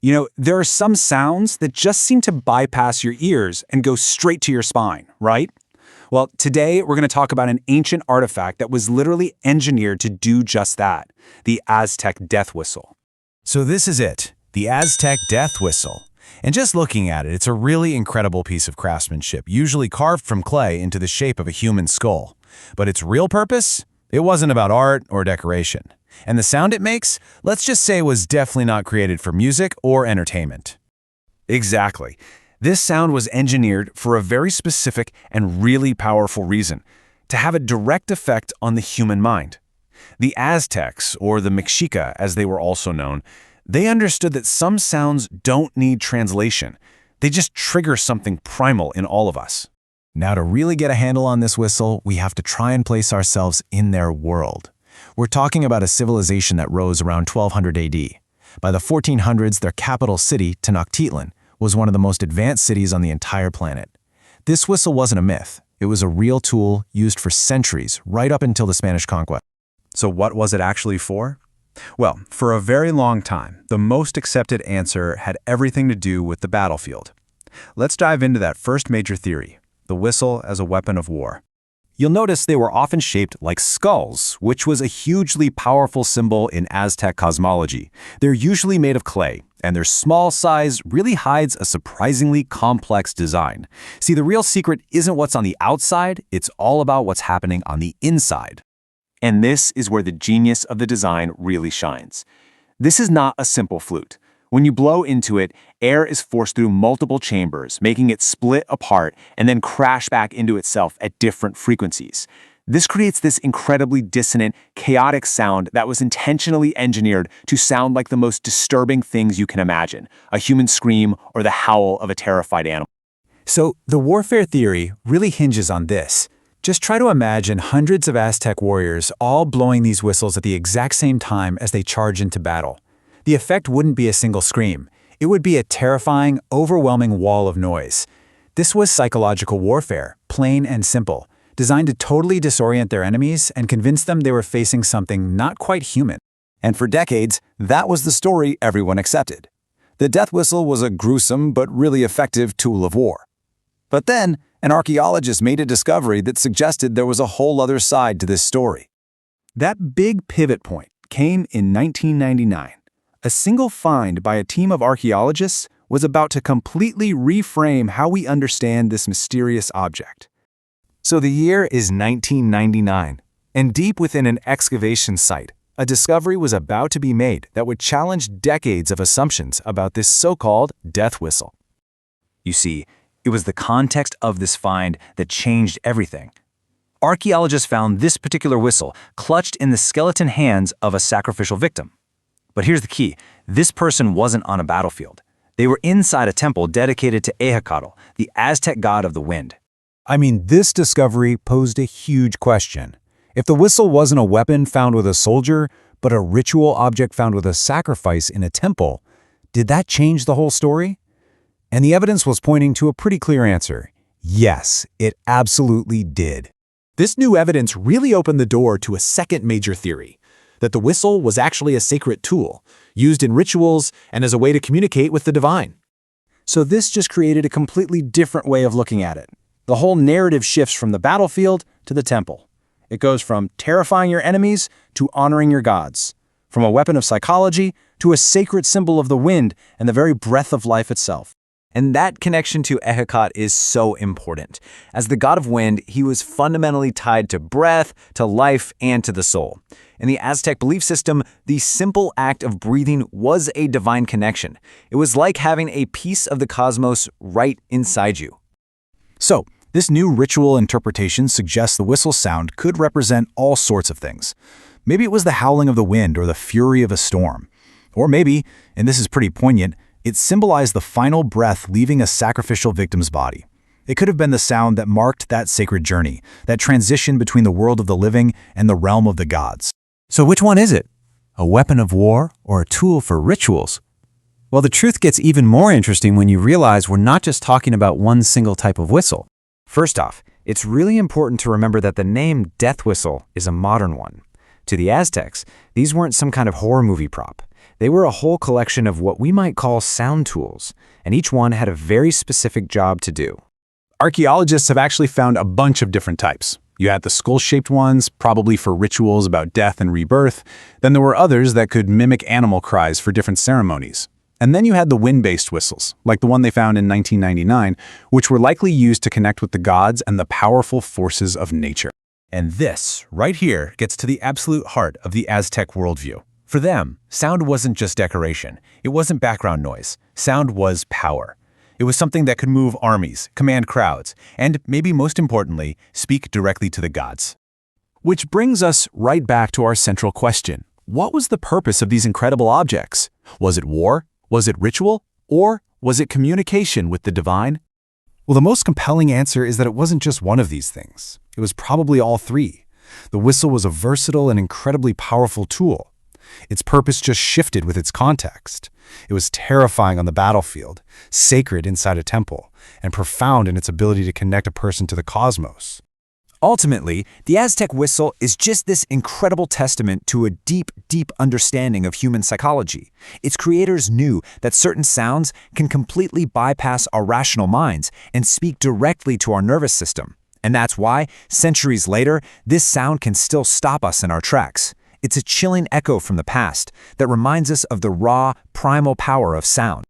There are some sounds that just seem to bypass your ears and go straight to your spine, right? Well, today we're going to talk about an ancient artifact that was literally engineered to do just that, the Aztec Death Whistle. So this is it, the Aztec Death Whistle. And just looking at it, it's a really incredible piece of craftsmanship, usually carved from clay into the shape of a human skull. But its real purpose? It wasn't about art or decoration. And the sound it makes, let's just say, was definitely not created for music or entertainment. Exactly. This sound was engineered for a very specific and really powerful reason, to have a direct effect on the human mind. The Aztecs, or the Mexica as they were also known, they understood that some sounds don't need translation. They just trigger something primal in all of us. Now, to really get a handle on this whistle, we have to try and place ourselves in their world. We're talking about a civilization that rose around 1200 AD. By the 1400s, their capital city, Tenochtitlan, was one of the most advanced cities on the entire planet. This whistle wasn't a myth. It was a real tool used for centuries, right up until the Spanish conquest. So what was it actually for? Well, for a very long time, the most accepted answer had everything to do with the battlefield. Let's dive into that first major theory, the whistle as a weapon of war. You'll notice they were often shaped like skulls, which was a hugely powerful symbol in Aztec cosmology. They're usually made of clay, and their small size really hides a surprisingly complex design. See, the real secret isn't what's on the outside, it's all about what's happening on the inside. And this is where the genius of the design really shines. This is not a simple flute. When you blow into it, air is forced through multiple chambers, making it split apart and then crash back into itself at different frequencies. This creates this incredibly dissonant, chaotic sound that was intentionally engineered to sound like the most disturbing things you can imagine, a human scream or the howl of a terrified animal. So the warfare theory really hinges on this. Just try to imagine hundreds of Aztec warriors all blowing these whistles at the exact same time as they charge into battle. The effect wouldn't be a single scream. It would be a terrifying, overwhelming wall of noise. This was psychological warfare, plain and simple, designed to totally disorient their enemies and convince them they were facing something not quite human. And for decades, that was the story everyone accepted. The death whistle was a gruesome but really effective tool of war. But then, an archaeologist made a discovery that suggested there was a whole other side to this story. That big pivot point came in 1999. A single find by a team of archaeologists was about to completely reframe how we understand this mysterious object. So the year is 1999, and deep within an excavation site, a discovery was about to be made that would challenge decades of assumptions about this so-called death whistle. You see, it was the context of this find that changed everything. Archaeologists found this particular whistle clutched in the skeleton hands of a sacrificial victim. But here's the key. This person wasn't on a battlefield. They were inside a temple dedicated to Ehecatl, the Aztec god of the wind. I mean, this discovery posed a huge question. If the whistle wasn't a weapon found with a soldier, but a ritual object found with a sacrifice in a temple, did that change the whole story? And the evidence was pointing to a pretty clear answer. Yes, it absolutely did. This new evidence really opened the door to a second major theory, that the whistle was actually a sacred tool, used in rituals and as a way to communicate with the divine. So this just created a completely different way of looking at it. The whole narrative shifts from the battlefield to the temple. It goes from terrifying your enemies to honoring your gods, from a weapon of psychology to a sacred symbol of the wind and the very breath of life itself. And that connection to Ehecatl is so important. As the god of wind, he was fundamentally tied to breath, to life, and to the soul. In the Aztec belief system, the simple act of breathing was a divine connection. It was like having a piece of the cosmos right inside you. So, this new ritual interpretation suggests the whistle sound could represent all sorts of things. Maybe it was the howling of the wind or the fury of a storm. Or maybe, and this is pretty poignant, it symbolized the final breath leaving a sacrificial victim's body. It could have been the sound that marked that sacred journey, that transition between the world of the living and the realm of the gods. So which one is it? A weapon of war or a tool for rituals? Well, the truth gets even more interesting when you realize we're not just talking about one single type of whistle. First off, it's really important to remember that the name death whistle is a modern one. To the Aztecs, these weren't some kind of horror movie prop. They were a whole collection of what we might call sound tools, and each one had a very specific job to do. Archaeologists have actually found a bunch of different types. You had the skull-shaped ones, probably for rituals about death and rebirth. Then there were others that could mimic animal cries for different ceremonies. And then you had the wind-based whistles, like the one they found in 1999, which were likely used to connect with the gods and the powerful forces of nature. And this, right here, gets to the absolute heart of the Aztec worldview. For them, sound wasn't just decoration. It wasn't background noise. Sound was power. It was something that could move armies, command crowds, and, maybe most importantly, speak directly to the gods. Which brings us right back to our central question. What was the purpose of these incredible objects? Was it war? Was it ritual? Or was it communication with the divine? Well, the most compelling answer is that it wasn't just one of these things. It was probably all three. The whistle was a versatile and incredibly powerful tool. Its purpose just shifted with its context. It was terrifying on the battlefield, sacred inside a temple, and profound in its ability to connect a person to the cosmos. Ultimately, the Aztec whistle is just this incredible testament to a deep, deep understanding of human psychology. Its creators knew that certain sounds can completely bypass our rational minds and speak directly to our nervous system. And that's why, centuries later, this sound can still stop us in our tracks. It's a chilling echo from the past that reminds us of the raw, primal power of sound.